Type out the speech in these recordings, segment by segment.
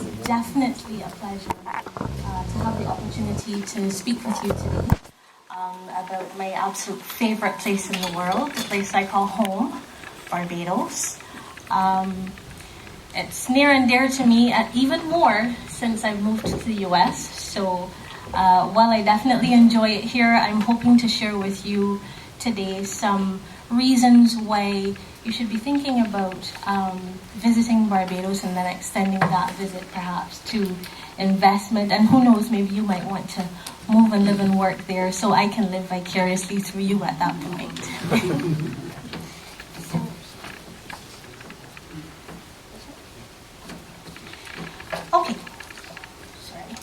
is definitely a pleasure to have the opportunity to speak with you today about my absolute favorite place in the world, the place I call home, Barbados. It's near and dear to me, even more since I've moved to the US. So while I definitely enjoy it here, I'm hoping to share with you today some reasons why you should be thinking about visiting Barbados and then extending that visit perhaps to investment. And who knows, maybe you might want to move and live and work there so I can live vicariously through you at that point. Okay. Sorry.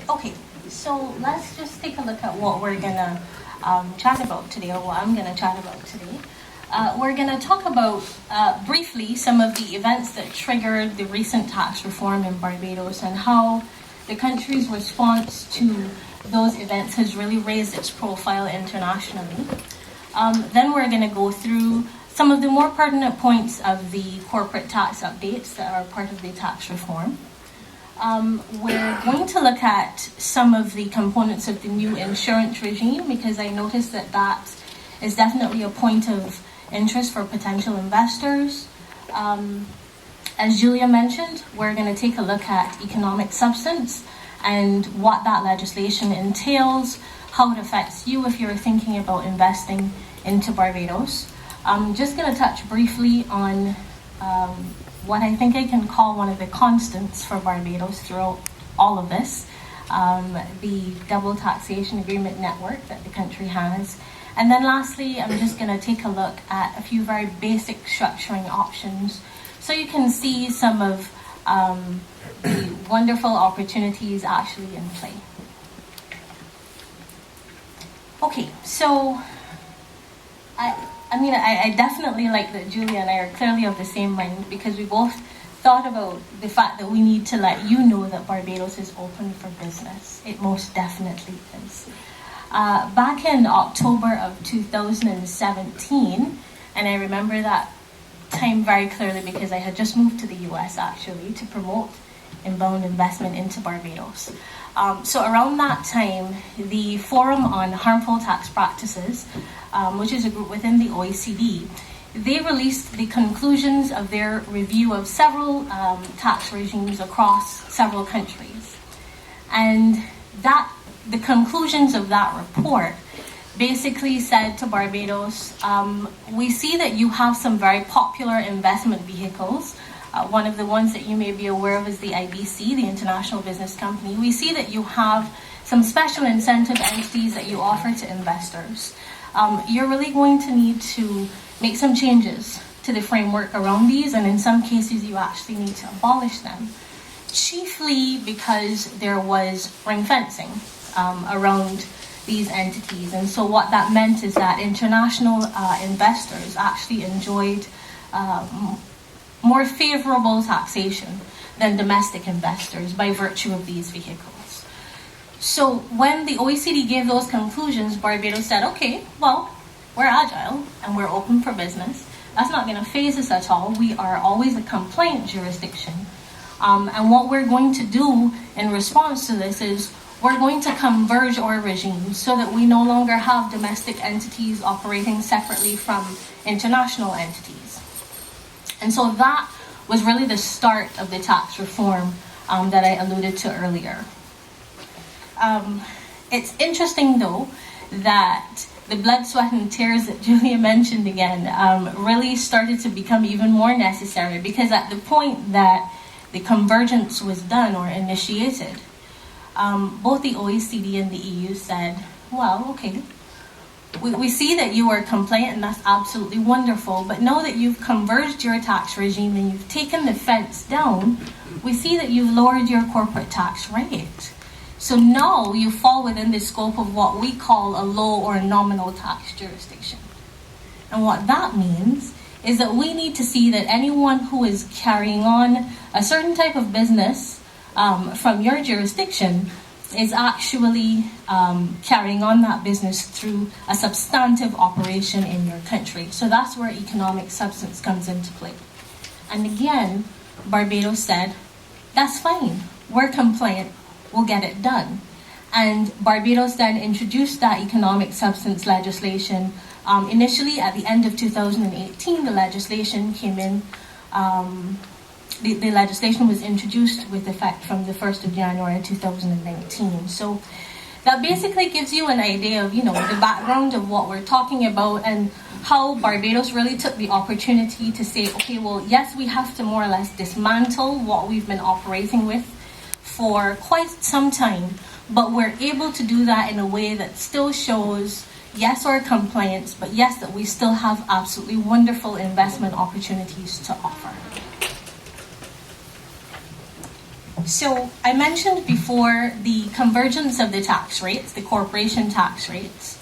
Okay, so let's just take a look at what we're gonna chat about today, or what I'm gonna chat about today. We're gonna talk about briefly some of the events that triggered the recent tax reform in Barbados and how the country's response to those events has really raised its profile internationally. Then we're gonna go through some of the more pertinent points of the corporate tax updates that are part of the tax reform. We're going to look at some of the components of the new insurance regime because I noticed that that is definitely a point of interest for potential investors. As Julia mentioned, we're going to take a look at economic substance and what that legislation entails, how it affects you if you're thinking about investing into Barbados. I'm just going to touch briefly on what I think I can call one of the constants for Barbados throughout all of this, the double taxation agreement network that the country has. And then lastly, I'm just going to take a look at a few very basic structuring options so you can see some of the wonderful opportunities actually in play. Okay, so I definitely like that Julia and I are clearly of the same mind because we both thought about the fact that we need to let you know that Barbados is open for business. It most definitely is. Back in October of 2017, and I remember that time very clearly because I had just moved to the US actually to promote inbound investment into Barbados. So around that time, the Forum on Harmful Tax Practices, which is a group within the OECD, they released the conclusions of their review of several tax regimes across several countries. And the conclusions of that report basically said to Barbados, we see that you have some very popular investment vehicles. One of the ones that you may be aware of is the IBC, the International Business Company. We see that you have some special incentive entities that you offer to investors. You're really going to need to make some changes to the framework around these, and in some cases you actually need to abolish them, chiefly because there was ring fencing around these entities. And so what that meant is that international investors actually enjoyed more favorable taxation than domestic investors by virtue of these vehicles. So when the OECD gave those conclusions, Barbados said, okay, well, we're agile and we're open for business. That's not going to faze us at all. We are always a compliant jurisdiction. And what we're going to do in response to this is we're going to converge our regimes so that we no longer have domestic entities operating separately from international entities. And so that was really the start of the tax reform that I alluded to earlier. It's interesting, though, that the blood, sweat, and tears that Julia mentioned again really started to become even more necessary, because at the point that the convergence was done or initiated, both the OECD and the EU said, well, okay, we see that you are compliant and that's absolutely wonderful, but now that you've converged your tax regime and you've taken the fence down, we see that you've lowered your corporate tax rate. So now you fall within the scope of what we call a low or nominal tax jurisdiction. And what that means is that we need to see that anyone who is carrying on a certain type of business from your jurisdiction is actually carrying on that business through a substantive operation in your country. So that's where economic substance comes into play. And again, Barbados said, that's fine, we're compliant, we'll get it done. And Barbados then introduced that economic substance legislation. Initially, at the end of 2018, the legislation came in. The legislation was introduced with effect from the 1st of January 2019. So that basically gives you an idea of, the background of what we're talking about and how Barbados really took the opportunity to say, okay, well, yes, we have to more or less dismantle what we've been operating with for quite some time, but we're able to do that in a way that still shows, yes, our compliance, but yes, that we still have absolutely wonderful investment opportunities to offer. So I mentioned before the convergence of the tax rates, the corporation tax rates.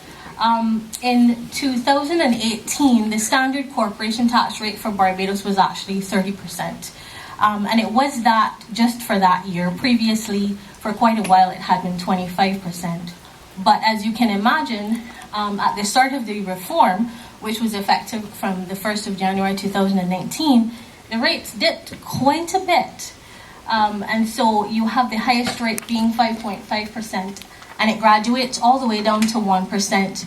In 2018, the standard corporation tax rate for Barbados was actually 30%. And it was that just for that year. Previously, for quite a while, it had been 25%. But as you can imagine, at the start of the reform, which was effective from the 1st of January 2019, the rates dipped quite a bit. And so you have the highest rate being 5.5%, and it graduates all the way down to 1%,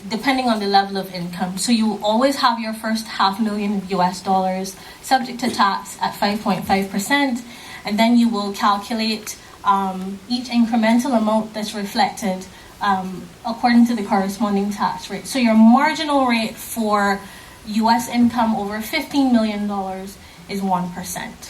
depending on the level of income. So you always have your first $500,000 US subject to tax at 5.5%, and then you will calculate each incremental amount that's reflected according to the corresponding tax rate. So your marginal rate for US income over $15 million is 1%.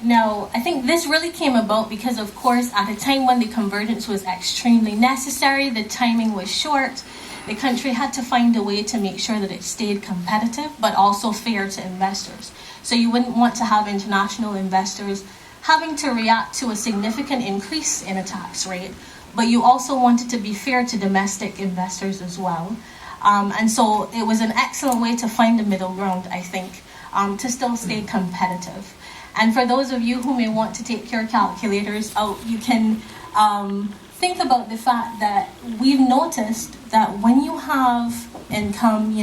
Now, I think this really came about because, of course, at a time when the convergence was extremely necessary, the timing was short, the country had to find a way to make sure that it stayed competitive, but also fair to investors. So you wouldn't want to have international investors having to react to a significant increase in a tax rate, but you also wanted to be fair to domestic investors as well. And so it was an excellent way to find a middle ground, I think, to still stay competitive. And for those of you who may want to take your calculators out, you can think about the fact that we've noticed that when you have income,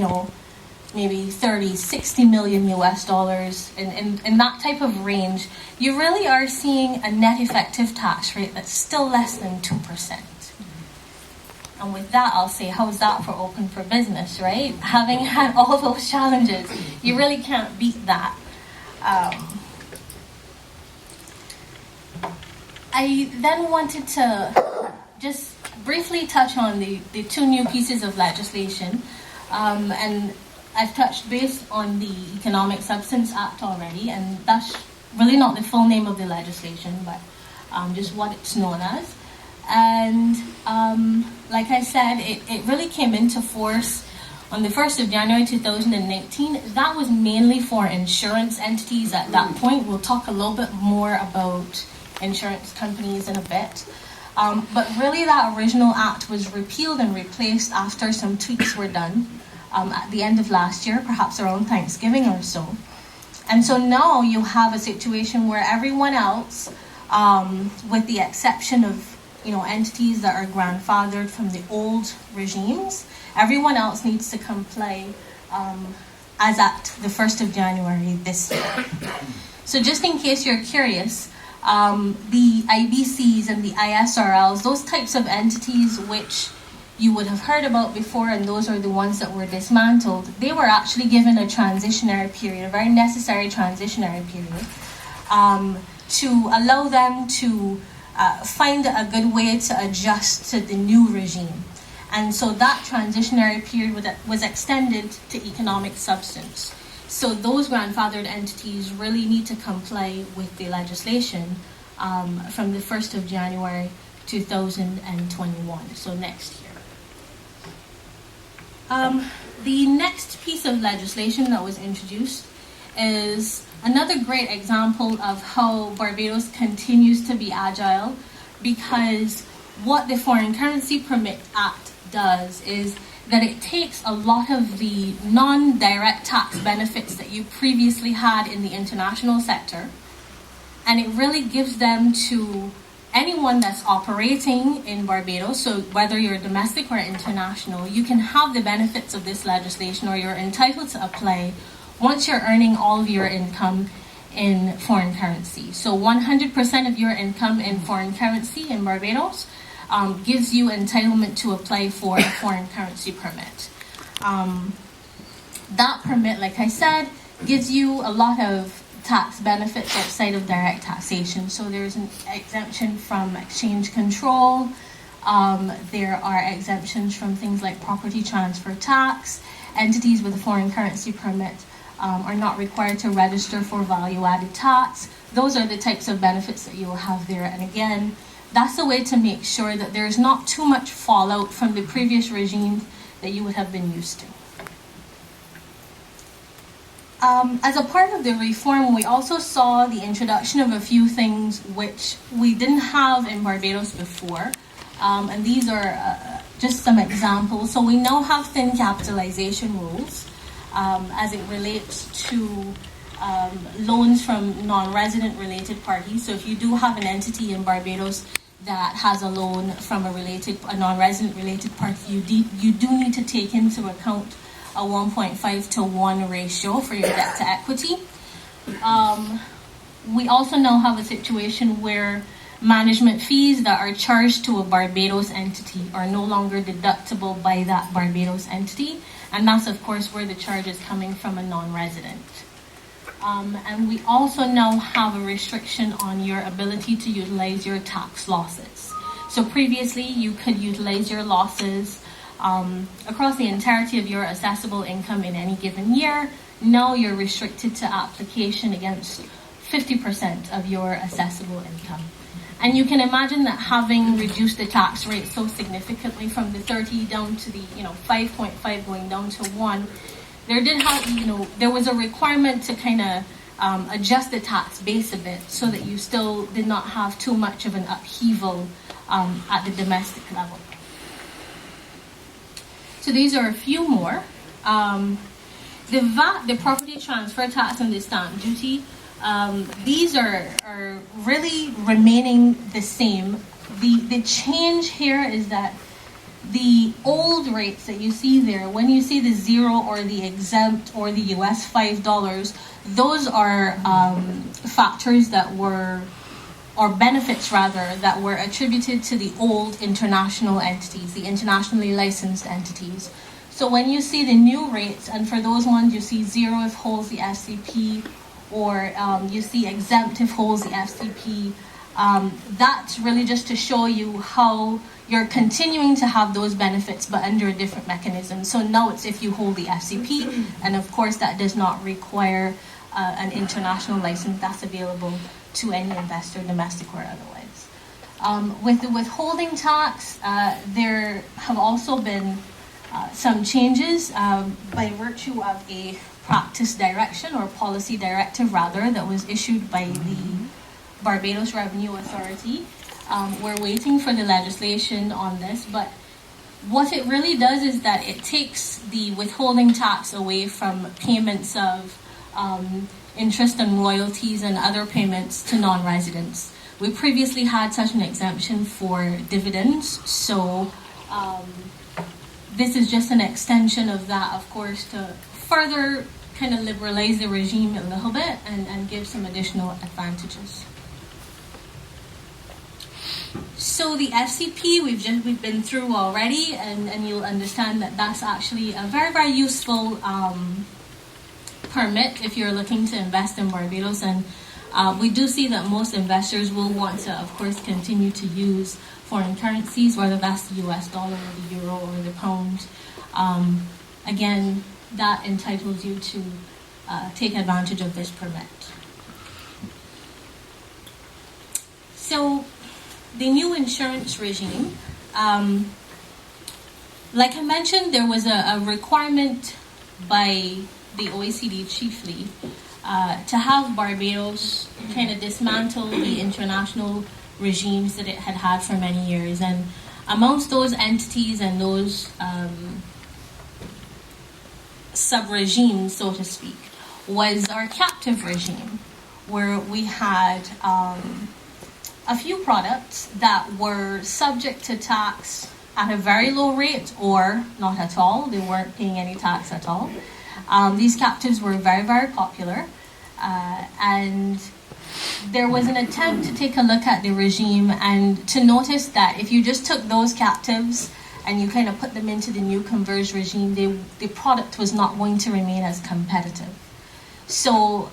maybe 30, 60 million US dollars in that type of range, you really are seeing a net effective tax rate that's still less than 2%. And with that, I'll say, how's that for open for business, right? Having had all those challenges, you really can't beat that. I then wanted to just briefly touch on the two new pieces of legislation. And I've touched base on the Economic Substance Act already, and that's really not the full name of the legislation, but just what it's known as. And like I said, it really came into force on the 1st of January 2019. That was mainly for insurance entities at that point. We'll talk a little bit more about insurance companies in a bit. But really that original act was repealed and replaced after some tweaks were done at the end of last year, perhaps around Thanksgiving or so. And so now you have a situation where everyone else, with the exception of entities that are grandfathered from the old regimes, everyone else needs to comply as at the 1st of January this year. So just in case you're curious, the IBCs and the ISRLs, those types of entities which you would have heard about before, and those are the ones that were dismantled, they were actually given a transitionary period, a very necessary transitionary period, to allow them to find a good way to adjust to the new regime. And so that transitionary period was extended to economic substance. So those grandfathered entities really need to comply with the legislation from the 1st of January 2021, so next year. The next piece of legislation that was introduced is another great example of how Barbados continues to be agile, because what the Foreign Currency Permit Act does is that it takes a lot of the non-direct tax benefits that you previously had in the international sector, and it really gives them to anyone that's operating in Barbados. So whether you're domestic or international, you can have the benefits of this legislation, or you're entitled to apply once you're earning all of your income in foreign currency. So 100% of your income in foreign currency in Barbados gives you entitlement to apply for a foreign currency permit. That permit, like I said, gives you a lot of tax benefits outside of direct taxation. So there's an exemption from exchange control. There are exemptions from things like property transfer tax. Entities with a foreign currency permit are not required to register for value-added tax. Those are the types of benefits that you will have there. And again, that's a way to make sure that there's not too much fallout from the previous regime that you would have been used to. As a part of the reform, we also saw the introduction of a few things which we didn't have in Barbados before. And these are just some examples. So we now have thin capitalization rules as it relates to loans from non-resident related parties. So if you do have an entity in Barbados that has a loan from a non-resident related party, you do need to take into account a 1.5 to 1 ratio for your debt to equity. We also now have a situation where management fees that are charged to a Barbados entity are no longer deductible by that Barbados entity, and that's of course where the charge is coming from a non-resident. And we also now have a restriction on your ability to utilize your tax losses. So previously you could utilize your losses across the entirety of your assessable income in any given year. Now you're restricted to application against 50% of your assessable income. And you can imagine that having reduced the tax rate so significantly from the 30 down to the 5.5 going down to 1, there was a requirement to kind of adjust the tax base a bit so that you still did not have too much of an upheaval at the domestic level. So these are a few more. The VAT, the property transfer tax, and the stamp duty, these are really remaining the same. The change here is that the old rates that you see there, when you see the 0 or the exempt or the US $5, those are factors that were, or benefits rather, that were attributed to the old international entities, the internationally licensed entities. So when you see the new rates, and for those ones you see 0 if holds the FCP, or you see exempt if holds the FCP, that's really just to show you how you're continuing to have those benefits but under a different mechanism. So now it's if you hold the FCP, and of course that does not require an international license. That's available to any investor, domestic or otherwise. With the withholding tax, there have also been some changes by virtue of a practice direction or policy directive rather that was issued by the Barbados Revenue Authority. We're waiting for the legislation on this, but what it really does is that it takes the withholding tax away from payments of interest and royalties and other payments to non-residents. We previously had such an exemption for dividends, so this is just an extension of that, of course, to further kind of liberalize the regime a little bit and give some additional advantages. So the FCP we've been through already, and you'll understand that that's actually a very, very useful permit if you're looking to invest in Barbados. And we do see that most investors will want to, of course, continue to use foreign currencies, whether that's the US dollar or the euro or the pound. Again, that entitles you to take advantage of this permit. So the new insurance regime, like I mentioned, there was a requirement by the OECD chiefly to have Barbados kind of dismantle the international regimes that it had had for many years. And amongst those entities and those sub-regimes, so to speak, was our captive regime, where we had a few products that were subject to tax at a very low rate or not at all. They weren't paying any tax at all. These captives were very, very popular. And there was an attempt to take a look at the regime and to notice that if you just took those captives and you kind of put them into the new converged regime, the product was not going to remain as competitive. So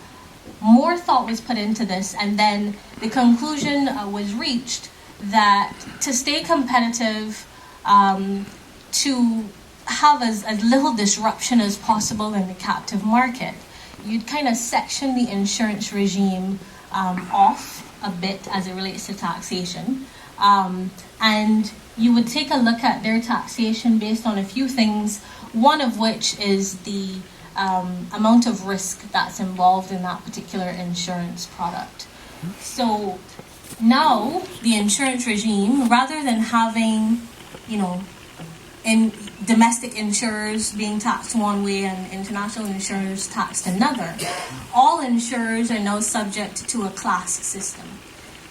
more thought was put into this, and then the conclusion was reached that to stay competitive, to have as little disruption as possible in the captive market, you'd kind of section the insurance regime off a bit as it relates to taxation. And you would take a look at their taxation based on a few things, one of which is the amount of risk that's involved in that particular insurance product. So now the insurance regime, rather than having, in domestic insurers being taxed one way and international insurers taxed another, all insurers are now subject to a class system.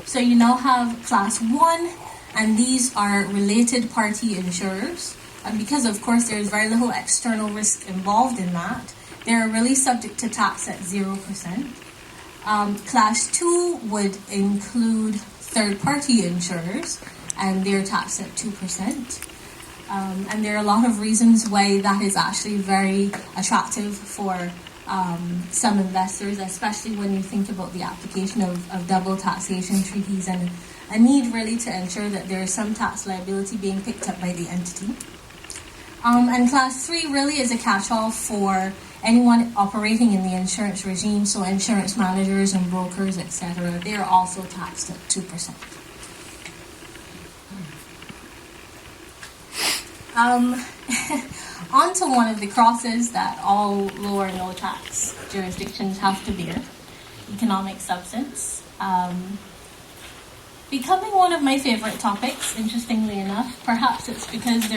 So you now have class 1, and these are related party insurers. And because, of course, there's very little external risk involved in that, they're really subject to tax at 0%. Class 2 would include third-party insurers, and they're taxed at 2%. And there are a lot of reasons why that is actually very attractive for some investors, especially when you think about the application of double taxation treaties and a need really to ensure that there is some tax liability being picked up by the entity. And class 3 really is a catch-all for anyone operating in the insurance regime, so insurance managers and brokers, etc. They are also taxed at 2%. On to one of the crosses that all low or no tax jurisdictions have to bear, economic substance. Becoming one of my favorite topics, interestingly enough. Perhaps it's because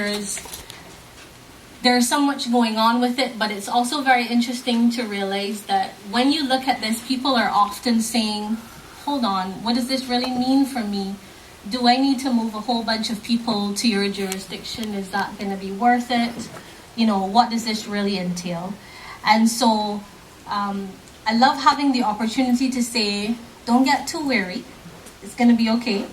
there's so much going on with it, but it's also very interesting to realize that when you look at this, people are often saying, hold on, what does this really mean for me? Do I need to move a whole bunch of people to your jurisdiction? Is that going to be worth it? What does this really entail? And so I love having the opportunity to say, don't get too weary. It's going to be okay.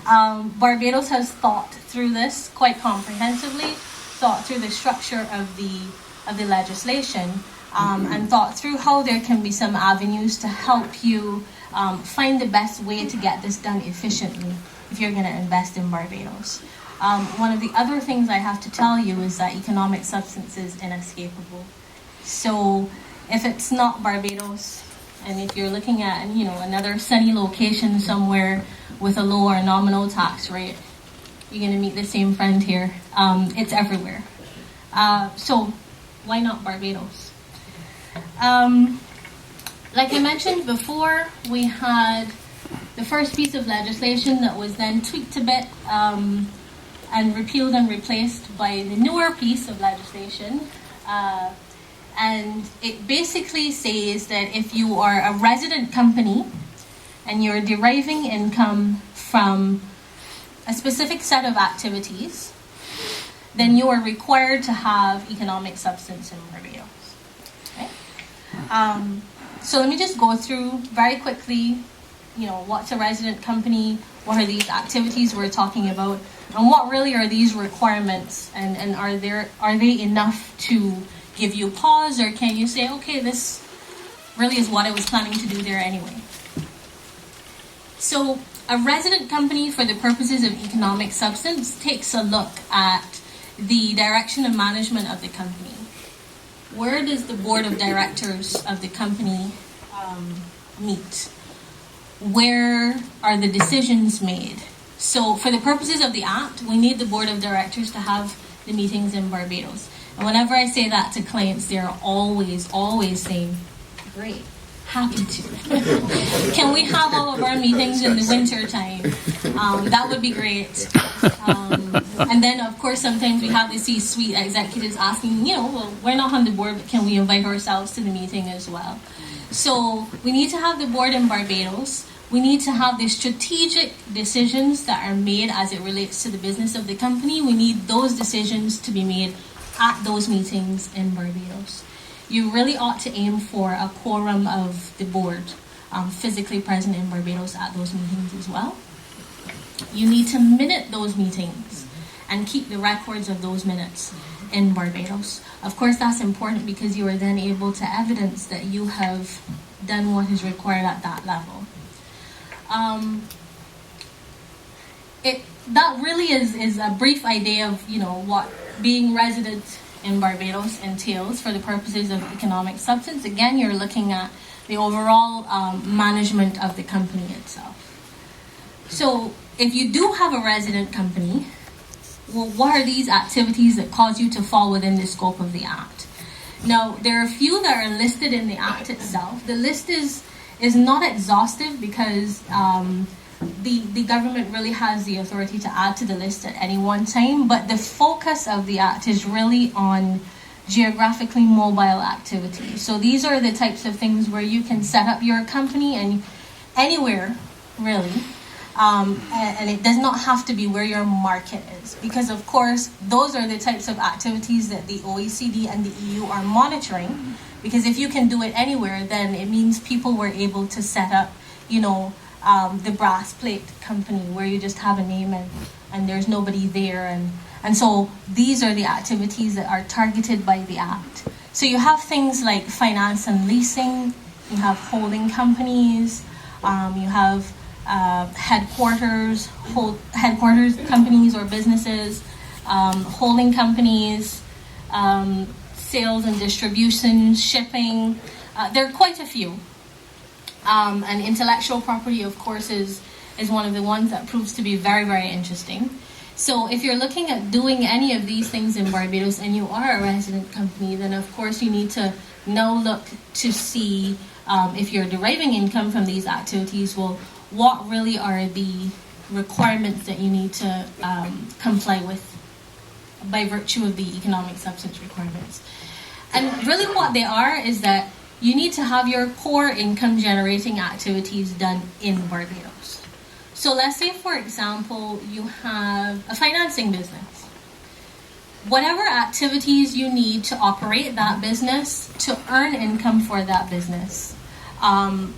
Barbados has thought through this quite comprehensively, thought through the structure of the legislation, and thought through how there can be some avenues to help you find the best way to get this done efficiently if you're going to invest in Barbados. One of the other things I have to tell you is that economic substance is inescapable. So if it's not Barbados, and if you're looking at another sunny location somewhere with a low or nominal tax rate, you're going to meet the same friend here. It's everywhere. So why not Barbados? Like I mentioned before, we had the first piece of legislation that was then tweaked a bit and repealed and replaced by the newer piece of legislation. And it basically says that if you are a resident company and you're deriving income from a specific set of activities, then you are required to have economic substance in Barbados. Okay? So let me just go through very quickly what's a resident company? What are these activities we're talking about? And what really are these requirements? And are they enough to give you pause, or can you say, okay, this really is what I was planning to do there anyway? So a resident company, for the purposes of economic substance, takes a look at the direction of management of the company. Where does the board of directors of the company meet? Where are the decisions made? So for the purposes of the Act, we need the board of directors to have the meetings in Barbados. And whenever I say that to clients, they're always saying, great, happy to. Can we have all of our meetings in the winter time? That would be great. And then, of course, sometimes we have the C-suite executives asking, well, we're not on the board, but can we invite ourselves to the meeting as well? So we need to have the board in Barbados. We need to have the strategic decisions that are made as it relates to the business of the company. We need those decisions to be made at those meetings in Barbados. You really ought to aim for a quorum of the board physically present in Barbados at those meetings as well. You need to minute those meetings and keep the records of those minutes in Barbados. Of course, that's important because you are then able to evidence that you have done what is required at that level. That really is a brief idea of what being resident in Barbados entails for the purposes of economic substance. Again, you're looking at the overall management of the company itself. So if you do have a resident company, well, what are these activities that cause you to fall within the scope of the Act? Now, there are a few that are listed in the Act itself. The list is not exhaustive because the government really has the authority to add to the list at any one time, but the focus of the Act is really on geographically mobile activities. So these are the types of things where you can set up your company and anywhere, really, and it does not have to be where your market is, because of course those are the types of activities that the OECD and the EU are monitoring, because if you can do it anywhere, then it means people were able to set up, the brass plate company where you just have a name and there's nobody there, and so these are the activities that are targeted by the Act. So you have things like finance and leasing, you have holding companies, you have headquarters companies or businesses, holding companies, sales and distribution, shipping. There are quite a few. And intellectual property, of course, is one of the ones that proves to be very, very interesting. So if you're looking at doing any of these things in Barbados and you are a resident company, then of course you need to now look to see if you're deriving income from these activities, well, what really are the requirements that you need to comply with by virtue of the economic substance requirements. And really what they are is that you need to have your core income generating activities done in Barbados. So let's say, for example, you have a financing business. Whatever activities you need to operate that business, to earn income for that business,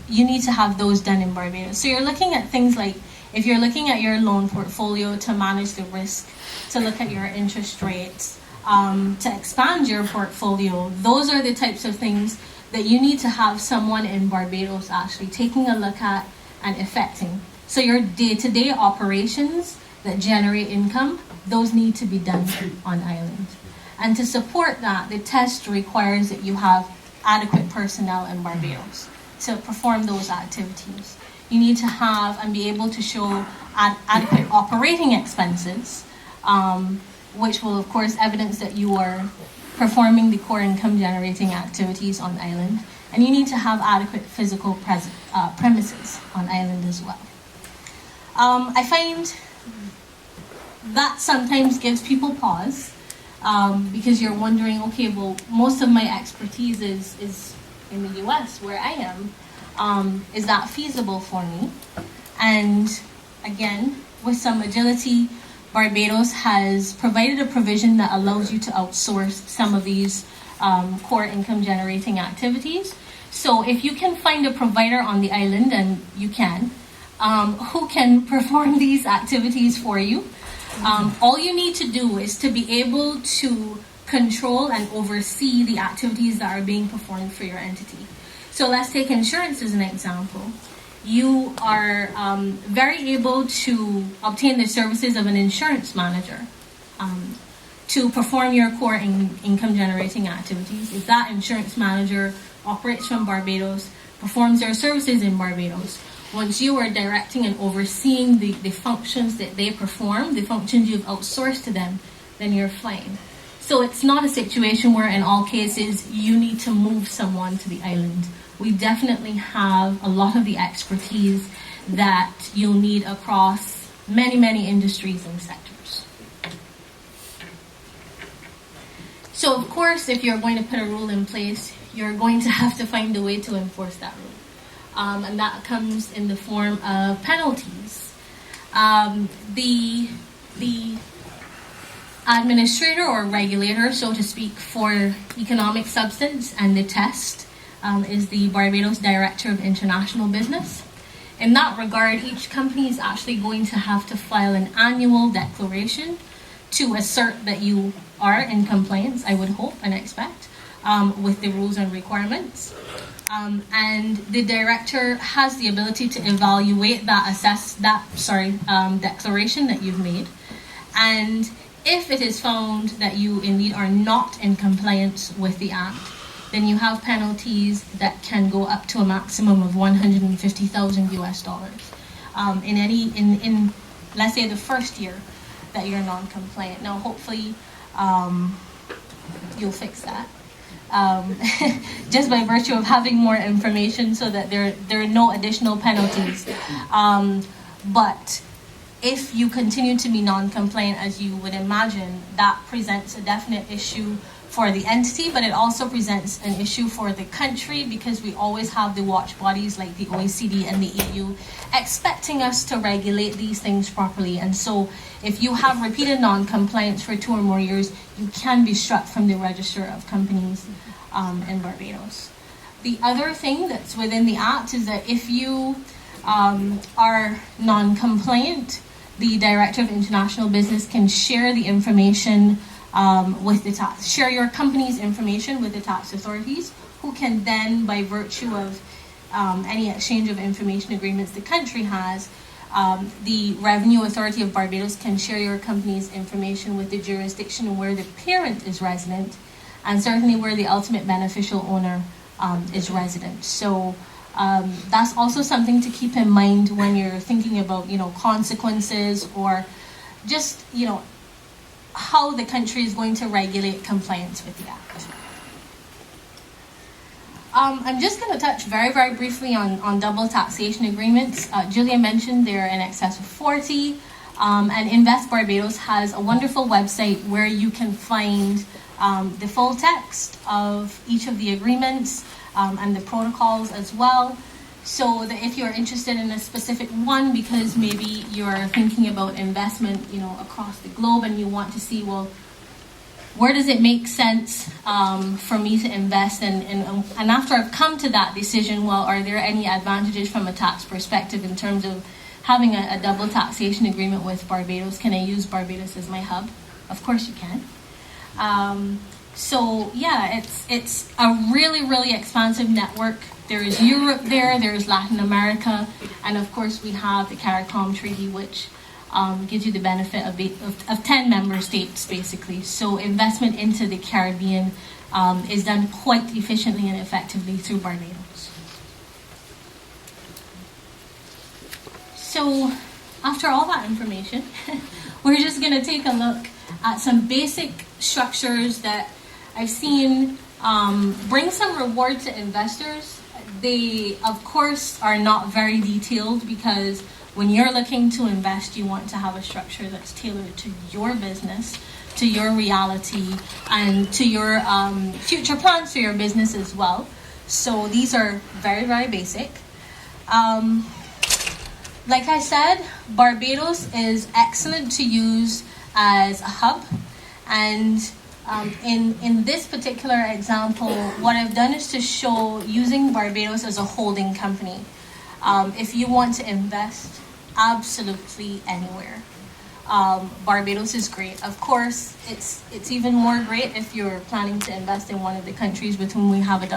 you need to have those done in Barbados. So you're looking at things like, if you're looking at your loan portfolio to manage the risk, to look at your interest rates, to expand your portfolio, those are the types of things that you need to have someone in Barbados actually taking a look at and effecting. So your day-to-day operations that generate income, those need to be done on island. And to support that, the test requires that you have adequate personnel in Barbados to perform those activities. You need to have and be able to show adequate operating expenses, which will of course evidence that you are performing the core income generating activities on island. And you need to have adequate physical premises on island as well. I find that sometimes gives people pause because you're wondering, okay, well, most of my expertise is in the US where I am. Is that feasible for me? And again, with some agility, Barbados has provided a provision that allows you to outsource some of these core income generating activities. So if you can find a provider on the island, and you can, who can perform these activities for you. All you need to do is to be able to control and oversee the activities that are being performed for your entity. So let's take insurance as an example. You are very able to obtain the services of an insurance manager to perform your core income generating activities. If that insurance manager operates from Barbados, performs their services in Barbados, once you are directing and overseeing the functions that they perform, the functions you've outsourced to them, then you're fine. So it's not a situation where in all cases you need to move someone to the island. We definitely have a lot of the expertise that you'll need across many, many industries and sectors. So of course, if you're going to put a rule in place, you're going to have to find a way to enforce that rule. And that comes in the form of penalties. The administrator or regulator, so to speak, for economic substance and the test is the Barbados Director of International Business. In that regard, each company is actually going to have to file an annual declaration to assert that you are in compliance, I would hope and expect, with the rules and requirements. And the director has the ability to evaluate that, declaration that you've made. And if it is found that you indeed are not in compliance with the Act, then you have penalties that can go up to a maximum of 150,000 US dollars in let's say the first year that you're non-compliant. Now hopefully you'll fix that. Just by virtue of having more information so that there are no additional penalties. But if you continue to be non-compliant, as you would imagine, that presents a definite issue for the entity, but it also presents an issue for the country because we always have the watch bodies like the OECD and the EU expecting us to regulate these things properly. And so if you have repeated non-compliance for 2 or more years, you can be struck from the register of companies in Barbados. The other thing that's within the Act is that if you are non-compliant, the Director of International Business can share the information share your company's information with the tax authorities, who can then, by virtue of any exchange of information agreements the country has, the Revenue Authority of Barbados can share your company's information with the jurisdiction where the parent is resident, and certainly where the ultimate beneficial owner is resident. So that's also something to keep in mind when you're thinking about, consequences or just, how the country is going to regulate compliance with the Act. I'm just going to touch very, very briefly on double taxation agreements. Julia mentioned they're in excess of 40, and Invest Barbados has a wonderful website where you can find the full text of each of the agreements and the protocols as well. So that if you're interested in a specific one, because maybe you're thinking about investment, across the globe, and you want to see, well, where does it make sense for me to invest? And after I've come to that decision, well, are there any advantages from a tax perspective in terms of having a double taxation agreement with Barbados? Can I use Barbados as my hub? Of course you can. So yeah, it's a really, really expansive network. There is Europe there's Latin America, and of course we have the CARICOM Treaty, which gives you the benefit of 10 member states, basically. So investment into the Caribbean is done quite efficiently and effectively through Barbados. So after all that information, we're just going to take a look at some basic structures that I've seen bring some reward to investors. They, of course, are not very detailed because when you're looking to invest, you want to have a structure that's tailored to your business, to your reality, and to your future plans for your business as well. So these are very, very basic. Like I said, Barbados is excellent to use as a hub, and in this particular example, what I've done is to show using Barbados as a holding company. If you want to invest, absolutely anywhere. Barbados is great. Of course, it's even more great if you're planning to invest in one of the countries with whom we have a